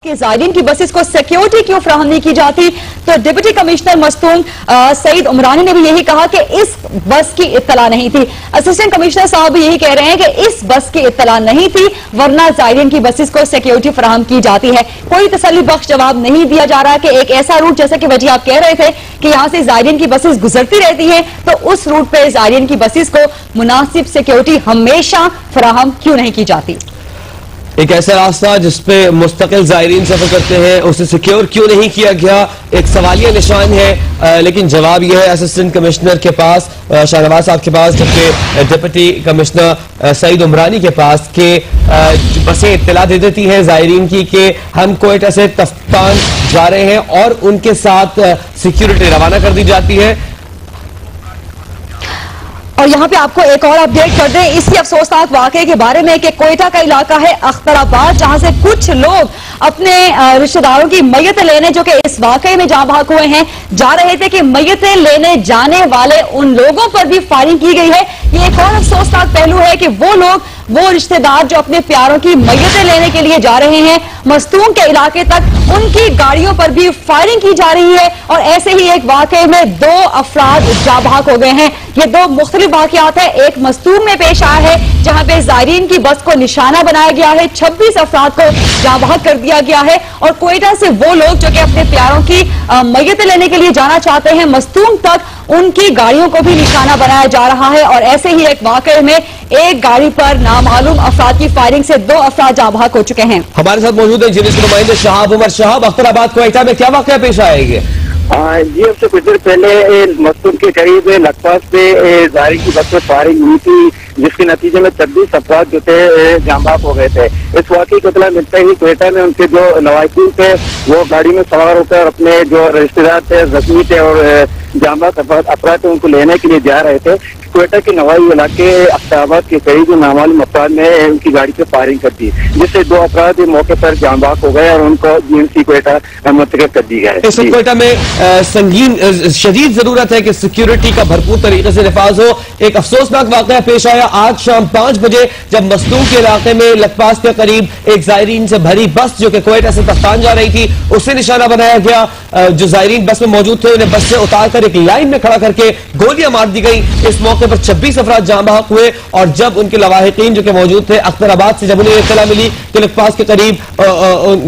कि ज़ायरीन की बसेस को सिक्योरिटी क्यों फराहम नहीं की जाती। तो डिप्टी कमिश्नर मस्तून सईद उमरानी ने भी यही कहा कि इस बस की इत्तला नहीं थी। असिस्टेंट कमिश्नर साहब भी यही कह रहे हैं कि इस बस की इत्तला नहीं थी, वरना ज़ायरीन की बसेस को सिक्योरिटी फराहम की जाती है। कोई तसल्ली बख्श जवाब नहीं दिया जा रहा कि एक ऐसा रूट, जैसे कि वजी आप कह रहे थे कि यहां से ज़ायरीन की बसेस गुजरती रहती हैं, तो उस रूट पे ज़ायरीन की बसेस को मुनासिब सिक्योरिटी हमेशा फराहम क्यों नहीं की जाती। एक ऐसा रास्ता जिसपे मुस्तकिल ज़ायरीन सफर करते हैं, उसे सिक्योर क्यों नहीं किया गया, एक सवालिया निशान है। लेकिन जवाब यह है असिस्टेंट कमिश्नर के पास, शाहनवाज साहब के पास, जबकि डिप्टी कमिश्नर सईद उमरानी के पास कि बसें इत्तला दे देती हैं ज़ायरीन की कि हम क्वेटा से तफ्तान जा रहे हैं और उनके साथ सिक्योरिटी रवाना कर दी जाती है। और यहाँ पे आपको एक और अपडेट कर दें इसी अफसोसनाक वाकये के बारे में कि कोयटा का इलाका है अख्तराबाद, जहां से कुछ लोग अपने रिश्तेदारों की मैयत लेने, जो कि इस वाकये में जहां भाग हुए हैं, जा रहे थे कि मैयतें लेने जाने वाले उन लोगों पर भी फायरिंग की गई है। ये एक और अफसोसनाक पहलू है कि वो लोग, वो रिश्तेदार जो अपने प्यारों की मैयतें लेने के लिए जा रहे हैं मस्तूम के इलाके तक, उनकी गाड़ियों पर भी फायरिंग की जा रही है। और ऐसे ही एक वाकये में 2 अफराद जाबाक हो गए हैं। ये 2 मुख्तलिफ वाकयात है। एक मस्तूम में पेश आया है जहां पे ज़ायरीन की बस को निशाना बनाया गया है, 26 अफराद को जाबाक कर दिया गया है। और कोयटा से वो लोग जो कि अपने प्यारों की मैयतें लेने के लिए जाना चाहते हैं मस्तूम तक, उनकी गाड़ियों को भी निशाना बनाया जा रहा है। और ऐसे ही एक वाकये में एक गाड़ी पर नामालूम अफराद की फायरिंग से 2 अफराद जाबाक हो चुके हैं। हमारे साथ मौजूद है जिनिस के नुमाइंदे शहाब उमर। शहाब, अख्तराबाद कोयटा में क्या वाकया पेश आएंगे? जी, उससे कुछ देर पहले मस्तूम के करीब लखपास पे ज़ायरीन की बस में फायरिंग हुई थी, जिसके नतीजे में 26 अफराद जो थे जामबाग हो गए थे। इस वाकई को इत्तला मिलते ही कोयटा में उनके जो नवासिन थे वो गाड़ी में सवार होकर अपने जो रिश्तेदार थे, जख्मी थे और जामबाग अफराद थे, उनको लेने के लिए जा रहे थे। कोयटा के नवाई इलाके अख्तराबाद के करीब नामालूम अफराद ने उनकी गाड़ी पे फायरिंग कर दी, जिससे 2 अफराद मौके पर जामबाग हो गए और उनको जीएमसी कोयटा मुंतकिल कर दी गई। इस कोयटा में संगीन शदीद जरूरत है कि सिक्योरिटी का भरपूर तरीके से निफाज हो। एक अफसोसनाक वाकया पेश आया आज शाम 5 बजे, जब मस्तूम के इलाके में लखपास के करीब एक ज़ायरीन से भरी बस जो कि कोयटा से तफ्तान जा रही थी, उसे निशाना बनाया गया। जो ज़ायरीन बस में मौजूद थे उन्हें बस से उतारकर एक लाइन में खड़ा करके गोलियां मार दी गई। इस मौके पर 26 अफराद जाँ बहक हुए और जब उनके लवाहिकीन जो कि मौजूद थे अख्तराबाद से, जब उन्हें इत्तला मिली कि लखपास के करीब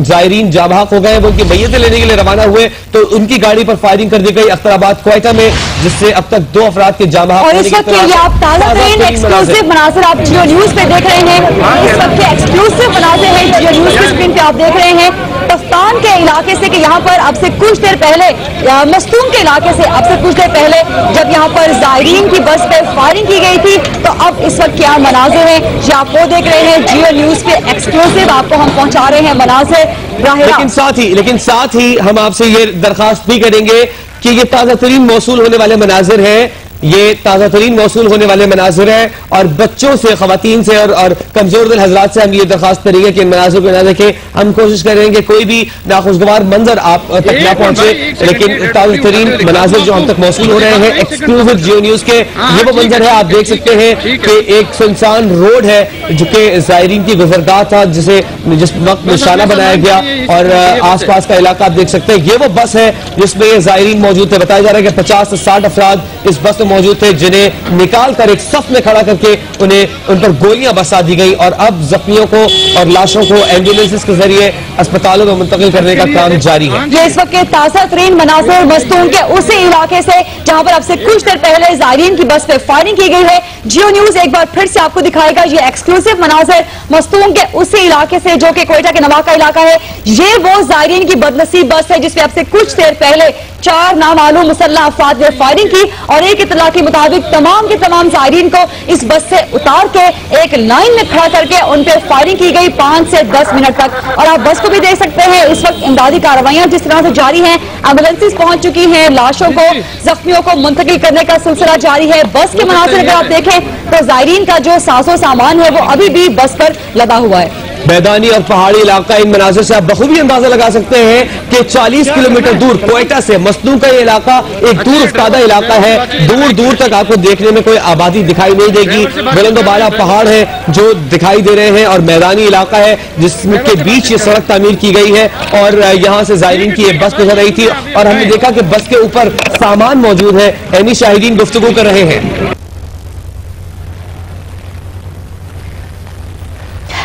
ज़ायरीन जाँ बहक हो गए, वो उनकी मैयतें लेने के लिए रवाना हुए, तो उनकी गाड़ी पर फायरिंग कर दी गई अख्तराबाद कोयटा में, जिससे अब तक 2 अफराद के जाँ बहक होने की आप ताज़ा तरीन एक्सक्लूसिव मनाज़िर आप जियो न्यूज पे देख रहे हैं। इस वक्त के एक्सक्लूसिव मनाज़िर हैं जियो न्यूज की स्क्रीन पे आप देख रहे हैं तफ्तान के इलाके से, कि यहाँ पर अब से कुछ देर पहले मस्तूम के इलाके से अब से कुछ देर पहले जब यहाँ पर ज़ायरीन की बस पे फायरिंग की गई थी, तो अब इस वक्त क्या मनाज़िर हैं ये आप वो देख रहे हैं। जियो न्यूज पे एक्सक्लूसिव आपको हम पहुंचा रहे हैं मनाज़िर। लेकिन साथ ही हम आपसे ये दरखास्त भी करेंगे कि ये ताज़ा तरीन मौसूल होने वाले मनाज़िर हैं, ये ताज़ा तरीन मौसूल होने वाले मनाज़िर हैं और बच्चों से, ख़वातीन से और कमजोर दिल हज़रात से हम ये दरखास्त करेंगे कि इन मनाज़िर को ना देखें। हम कोशिश करेंगे कोई भी नाखुशगवार मंजर आप तक ना पहुंचे, लेकिन ताज़ा तरीन मनाज़िर जो हम तक मौसूल हो रहे हैं एक्सक्लूसिव जियो न्यूज के, ये वो मंजर है। आप देख सकते हैं कि एक सुनसान रोड है जो कि ज़ायरीन की गुजरगाह था, जिस वक्त निशाना बनाया गया और आसपास का इलाका आप देख सकते हैं। ये वो बस है जिसमें ज़ायरीन मौजूद थे। बताया जा रहा है कि 50 से 60 अफराद इस बस मौजूद थे, जिन्हें निकाल कर एक सफ में खड़ा करके उन पर गोलियां बरसा दी गई और अब जख्मियों को और लाशों को एम्बुलेंस के जरिए अस्पतालों में मुंतकिल करने का काम जारी है। ये इस वक्त के ताज़ा तरीन मनाज़िर मस्तूम के उसी इलाके से जहां पर अब से कुछ देर पहले ज़ायरीन की बस पे फायरिंग की गई है। जियो न्यूज एक बार फिर से आपको दिखाएगा ये एक्सक्लूसिव मनाज़िर मस्तूम के उसी इलाके से जो कि कोयटा के नवा का इलाका है। ये वो ज़ायरीन की बदनसीब बस है जिसपे अब से कुछ देर पहले 4 नामालूम मुसल्लह अफराद ने फायरिंग की और एक इत्तला के मुताबिक तमाम के तमाम ज़ायरीन को इस बस से उतार के एक लाइन में खड़ा करके उन पे फायरिंग की गई 5 से 10 मिनट तक। और आप बस को भी देख सकते हैं, इस वक्त इमदादी कार्रवाइयां जिस तरह से जारी हैं, एम्बुलेंसेस पहुंच चुकी हैं, लाशों को, जख्मियों को मुंतकिल करने का सिलसिला जारी है। बस के मनाज़िर अगर आप देखें तो ज़ायरीन का जो साजो सामान है वो अभी भी बस पर लदा हुआ है। मैदानी और पहाड़ी इलाका, इन मनाजिर से आप बखूबी अंदाजा लगा सकते हैं कि 40 किलोमीटर दूर क्वेटा से मसनू का ये इलाका एक दूर उफ्तादा इलाका है। दूर दूर तक आपको देखने में कोई आबादी दिखाई नहीं देगी। बुलंद बाला पहाड़ है जो दिखाई दे रहे हैं और मैदानी इलाका है जिसके बीच ये सड़क तामीर की गई है और यहां से जायरीन की एक बस गुजर रही थी और हमने देखा कि बस के ऊपर सामान मौजूद है। एनी शाहिदीन गुफ्तगू कर रहे हैं।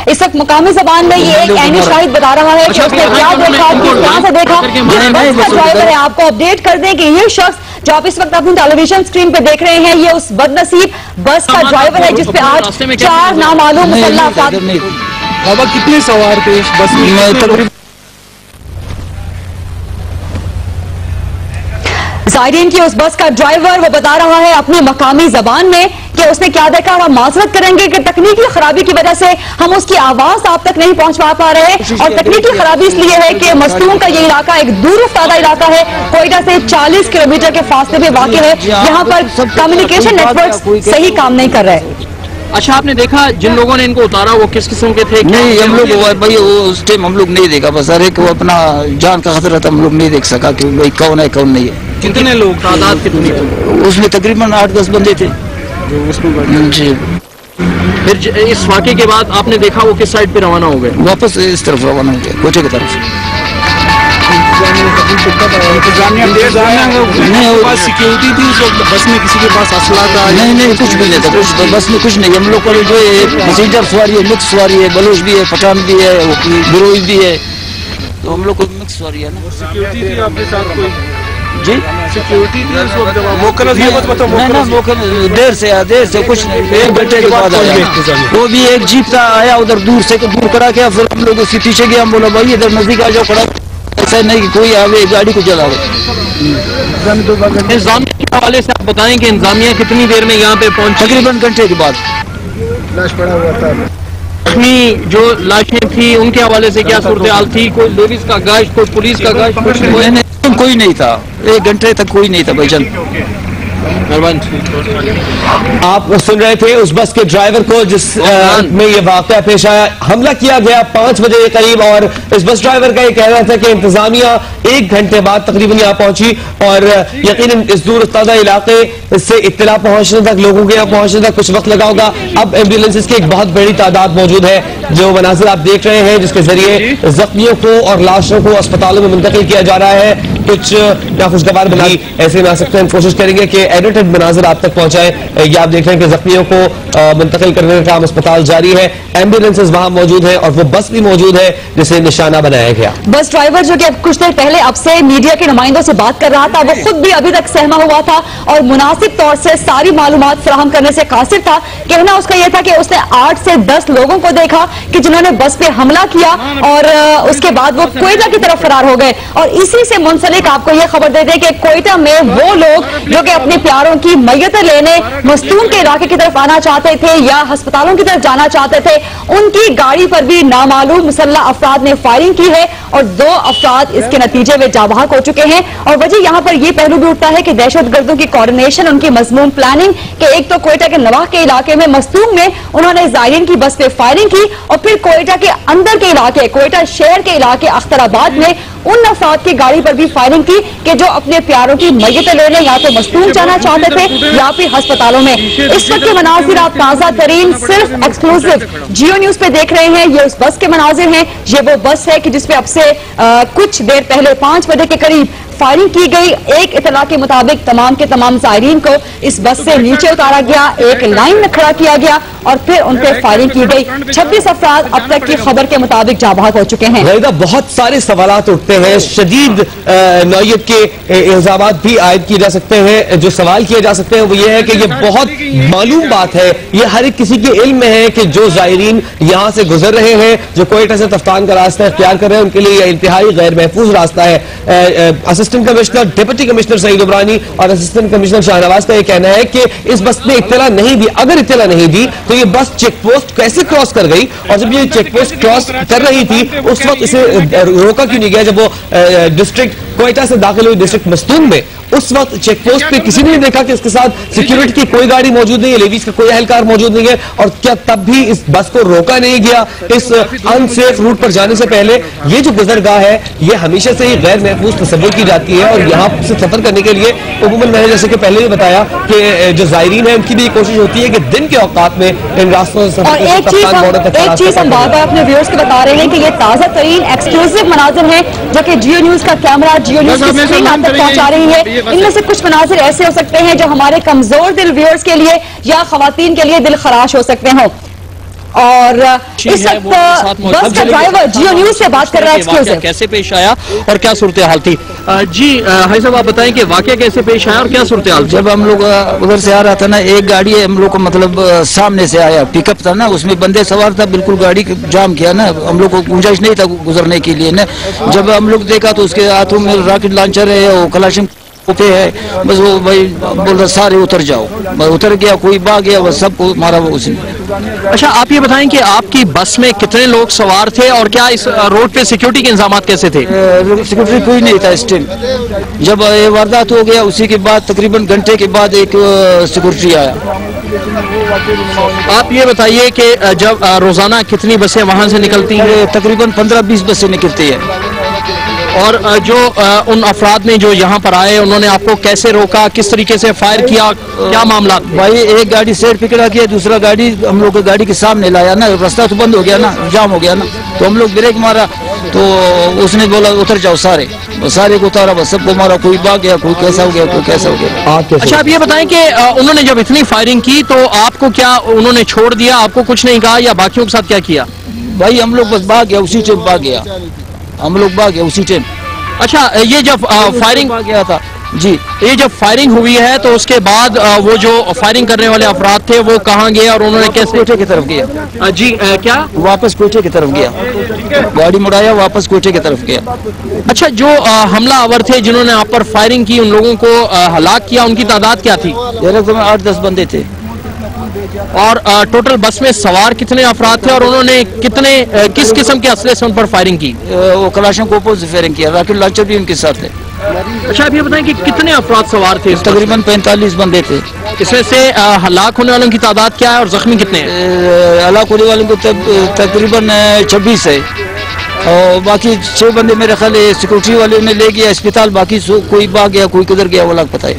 इस वक्त मुकामी जबान में ये एक ऐनी शाहिद बता रहा है कि उसने क्या देखा, कहां से देखा। जिस बस का ड्राइवर है, आपको अपडेट कर दें कि ये शख्स जो आप इस वक्त अपनी टेलीविजन स्क्रीन पे देख रहे हैं, ये उस बदनसीब बस का ड्राइवर है जिसपे आज 4 नामालूम मुसल्लह अफराद। बाबा कितने सवार थे इस बस में? जायरीन की उस बस का ड्राइवर वो बता रहा है अपनी मकामी जबान में कि उसने क्या देखा। और हम माजरत करेंगे कि तकनीकी खराबी की वजह से हम उसकी आवाज आप तक नहीं पहुंचा पा रहे हैं। और तकनीकी खराबी इसलिए है कि मसनू का ये इलाका एक दूर उफ्तादा इलाका है, कोयटा से 40 किलोमीटर के फासले पे वाक़ है। यहाँ पर कम्युनिकेशन नेटवर्क सही काम नहीं कर रहे। अच्छा, आपने देखा जिन लोगों ने इनको उतारा वो किस किस्म के थे? नहीं, हम लोग भाई वो उस टाइम हम लोग नहीं देखा, बस हर एक वो अपना जान का खतरा था, हम लोग नहीं देख सका कि भाई कौन है कौन नहीं है। कितने लोग, तादाद कितनी थी? उसमें तकरीबन 8-10 बंदे थे जी। फिर इस वाक़े के बाद आपने देखा वो किस साइड पे रवाना हो गए? वापस इस तरफ रवाना हो गया, कोटे की तरफ। नहीं, सिक्योरिटी थी उस वक्त बस में? किसी के पास असला था? नहीं, कुछ भी नहीं था, कुछ बस में कुछ नहीं। हम लोग को जो है पैसेंजर सवारी है, मिक्स सवारी है, बलोच भी है, पठान भी है, गिरोही भी है, तो हम लोग को मिक्स सवारी है ना। सिक्योरिटी थी आपके साथ कोई? जी, सिक्योरिटी थी उस वक्त? देर से कुछ नहीं, 1 घंटे के बाद आया। वो भी एक जीप था, आया उधर दूर से दूर करा के, फिर हम लोग उसके पीछे गया। हम बोला भाई इधर नजदीक आ जाओ, खड़ा। ऐसा नहीं कि कोई आवे गाड़ी को जलावे। इंतजामिया के हवाले से आप बताएं कि इंतजामिया कितनी देर में यहाँ पे पहुंची? तकरीबन घंटे के बाद। लाश पड़ा हुआ था। जो लाशें थी उनके हवाले से क्या सूरत हाल थी? कोई लेडीज का गाश्त, कोई पुलिस का गाश्त? कोई नहीं था, 1 घंटे तक कोई नहीं था भाईजान। आप सुन रहे थे उस बस के ड्राइवर को जिस में ये वाकया पेश आया। हमला किया गया 5 बजे के करीब और इस बस ड्राइवर का ये कहना था कि इंतजामिया 1 घंटे बाद तकरीबन यहाँ पहुंची और यकीनन इस दूर उफ्तादा इलाके से इत्तला पहुंचने तक, लोगों के यहाँ पहुंचने तक कुछ वक्त लगा होगा। अब एम्बुलेंसेज की एक बहुत बड़ी तादाद मौजूद है। जो मनाजिर आप देख रहे हैं जिसके जरिए जख्मियों को और लाशों को अस्पतालों में मुंतकिल किया जा रहा है, कुछ नाखुशगवार बनाई ऐसे में आ सकते हैं। हम कोशिश करेंगे कि एडिटेड मनाजिर आप तक पहुंचाएं। ये आप देख रहे हैं कि जख्मियों को मुंतकिल करने का काम अस्पताल जारी है। एम्बुलेंसेज वहां मौजूद है और वो बस भी मौजूद है जिसे निशाना बनाया गया। बस ड्राइवर जो कि अब कुछ देर पहले अब से मीडिया के नुमाइंदों से बात कर रहा था, वो खुद भी अभी तक सहमा हुआ था और मुनासिब तौर से सारी मालूमात फराहम करने से कासिर था। कहना उसका यह था कि उसने 8 से 10 लोगों को देखा कि जिन्होंने बस पे हमला किया और उसके बाद वो कोयटा की तरफ फरार हो गए। और इसी से मुंसलिक आपको यह खबर दे दें कि कोयटा में वो लोग जो कि अपने प्यारों की मैयतें लेने मस्तून के इलाके की तरफ आना चाहते थे या अस्पतालों की तरफ जाना चाहते थे, उनकी गाड़ी पर भी नामालूम मुसल्लह अफराद ने फायरिंग की है और 2 अफराद इसके नतीजे में जाबाक हो चुके हैं। और वजह यहाँ पर यह पहलू भी उठता है कि दहशतगर्दों की कोऑर्डिनेशन, उनकी मजमून प्लानिंग के एक तो कोयटा के नवाह के इलाके में मस्तूम में उन्होंने जायरीन की बस पे फायरिंग की और फिर कोयटा के अंदर के इलाके, कोयटा शहर के इलाके अख्तराबाद में उन अफराद की गाड़ी पर भी फायरिंग की कि जो अपने प्यारों की मैयतें लेने या तो मस्तूम जाना चाहते थे या फिर अस्पतालों में। इस वक्त के मनाजिर आप ताजा तरीन सिर्फ एक्सक्लूसिव जियो न्यूज पे देख रहे हैं। ये उस बस के मनाजिर हैं। ये वो बस है कि जिसपे अब से कुछ देर पहले 5 बजे के करीब फायरिंग की गई। एक इतला के मुताबिक तमाम के तमाम जायरीन को इस बस से नीचे उतारा गया, एक लाइन में खड़ा किया गया और फिर उन पर फायरिंग की गई। 26 अफराद अब तक की खबर के मुताबिक जाबाक हो चुके हैं। बहुत सारे सवालात उठते हैं, शदीद नौयत के इल्जाम भी आयद किए जा सकते हैं। जो सवाल किए जा सकते हैं वो ये है कि ये बहुत मालूम बात है, ये हर एक किसी के इल्म में है कि जो जायरीन यहाँ से गुजर रहे हैं, जो कोयटा से तफ्तान का रास्ता इख्तियार कर रहे हैं, उनके लिए यह इंतहाई गैर महफूज रास्ता है। Assistant commissioner, deputy commissioner Saeed Umrani और असिस्टेंट कमिश्नर शाहनवाज का यह कहना है कि इस बस ने इत्तला नहीं दी। अगर इत्तला नहीं दी तो ये बस चेक पोस्ट कैसे क्रॉस कर गई, और जब ये चेक पोस्ट क्रॉस कर रही थी उस वक्त इसे रोका क्यों नहीं गया जब वो डिस्ट्रिक्ट क्वेटा से दाखिल हुई डिस्ट्रिक्ट मस्तूम में, उस वक्त चेक पोस्ट पे किसी ने नहीं देखा कि इसके साथ सिक्योरिटी की कोई गाड़ी मौजूद नहीं है, लेवीज का कोई एहलकार मौजूद नहीं है, और क्या तब भी इस बस को रोका नहीं गया इस अनसेफ रूट पर जाने से पहले? ये जो गुजरगाह है ये हमेशा से ही गैर महफूज तस्वुर की जाती है, और यहाँ से सफर करने के लिए उमूमन मैंने जैसे कि पहले भी बताया कि जो जायरीन है उनकी भी कोशिश होती है कि दिन के औकात में इन रास्तों से और एक चीज हम बार बार अपने व्यूअर्स को बता रहे हैं कि ये ताजा तरीन एक्सक्लूसिव मनाजिर हैं जो कि जियो न्यूज का कैमरा, जियो न्यूज की स्क्रीन आप तक पहुंचा रही है। इनमें से कुछ मनाजिर ऐसे हो सकते हैं जो हमारे कमजोर दिल व्यूअर्स के लिए या खवातीन के लिए दिल खराश हो सकते हैं। और इस वक्त बस का ड्राइवर जियो न्यूज से बात कर रहा है एक्सक्लूसिव। कैसे पेश आया और क्या सूरत हाल थी? जी हाई साहब आप बताएं कि वाकया कैसे पेश आया और क्या सूरत हाल? जब हम लोग उधर से आ रहा था ना, एक गाड़ी हम लोग को मतलब सामने से आया, पिकअप था ना, उसमें बंदे सवार था, बिल्कुल गाड़ी जाम किया ना, हम लोग को गुंजाइश नहीं था गुजरने के लिए ना। जब हम लोग देखा तो उसके हाथों में रॉकेट लॉन्चर है, वो कलाशिन पे है, बस वो भाई बोल रहा सारे उतर जाओ, मैं उतर गया, कोई भाग गया, बस सबको मारा वो उसने। अच्छा आप ये बताएं कि आपकी बस में कितने लोग सवार थे और क्या इस रोड पे सिक्योरिटी के इंतजाम कैसे थे? सिक्योरिटी कोई नहीं था इस टाइम। जब ये वारदात हो गया उसी के बाद तकरीबन घंटे के बाद एक सिक्योरिटी आया। आप ये बताइए कि जब रोजाना कितनी बसें वहां से निकलती हैं? तकरीबन 15-20 बसें निकलती है। और जो उन अफराद ने जो यहाँ पर आए उन्होंने आपको कैसे रोका, किस तरीके से फायर किया, क्या मामला? भाई एक गाड़ी सेट पिकड़ा किया, दूसरा गाड़ी हम लोग गाड़ी के सामने लाया ना, रास्ता तो बंद हो गया ना, जाम हो गया ना, तो हम लोग ब्रेक मारा तो उसने बोला उतर जाओ सारे, सारे को उतारा, बस सबको मारा, कोई भाग गया, कोई कैसा हो गया, कोई कैसा हो गया। अच्छा आप ये बताएं कि उन्होंने जब इतनी फायरिंग की तो आपको क्या उन्होंने छोड़ दिया, आपको कुछ नहीं कहा या बाकियों के साथ क्या किया? भाई हम लोग बस भाग गया, उसी टाइम भाग गया, हम लोग भाग गया उसी टाइम। अच्छा ये जब फायरिंग भाग गया था जी, ये जब फायरिंग हुई है तो उसके बाद वो जो फायरिंग करने वाले अफराद थे वो कहाँ गए और उन्होंने कैसे? कोयटे की तरफ गया। जी क्या? वापस कोयटे की तरफ गया, गाड़ी मुड़ाया, वापस कोयटे की तरफ गया। अच्छा जो हमलावर थे जिन्होंने आप पर फायरिंग की, उन लोगों को हलाक किया, उनकी तादाद क्या थी? 8-10 बंदे थे। और टोटल बस में सवार कितने अफराद थे और उन्होंने कितने किस किस्म के असले से उन पर फायरिंग की? वो कलाशनकोव से फायरिंग किया, रॉकेट लॉन्चर भी उनके साथ है। अच्छा आप ये बताएं कि कितने अफराद सवार थे? तकरीबन 45 बंदे थे। इसमें से हलाक होने वालों की तादाद क्या है और जख्मी कितने हैं? हलाक होने वालों को तकरीबन 26 है, और बाकी 6 बंदे मेरे ख्याल सिक्योरिटी वाले ने ले गया अस्पताल, बाकी कोई भाग गया, कोई किधर गया वो अलग पता है।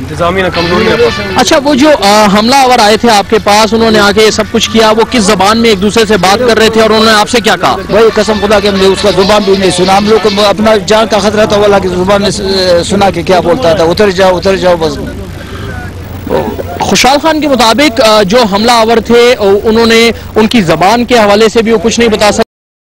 अच्छा वो जो हमलावर आए थे आपके पास, उन्होंने आके सब कुछ किया, वो किस जबान में एक दूसरे से बात कर रहे थे और उन्होंने आपसे क्या कहा? भाई कसम खुदा के हमने उसका जुबान भी नहीं सुना, हम लोग को अपना जान का खतरा था, वाला की जुबान ने सुना के क्या बोलता था, उतर जाओ बस। खुशहाल खान के मुताबिक जो हमलावर थे उन्होंने उनकी जबान के हवाले से भी वो कुछ नहीं बता सकते।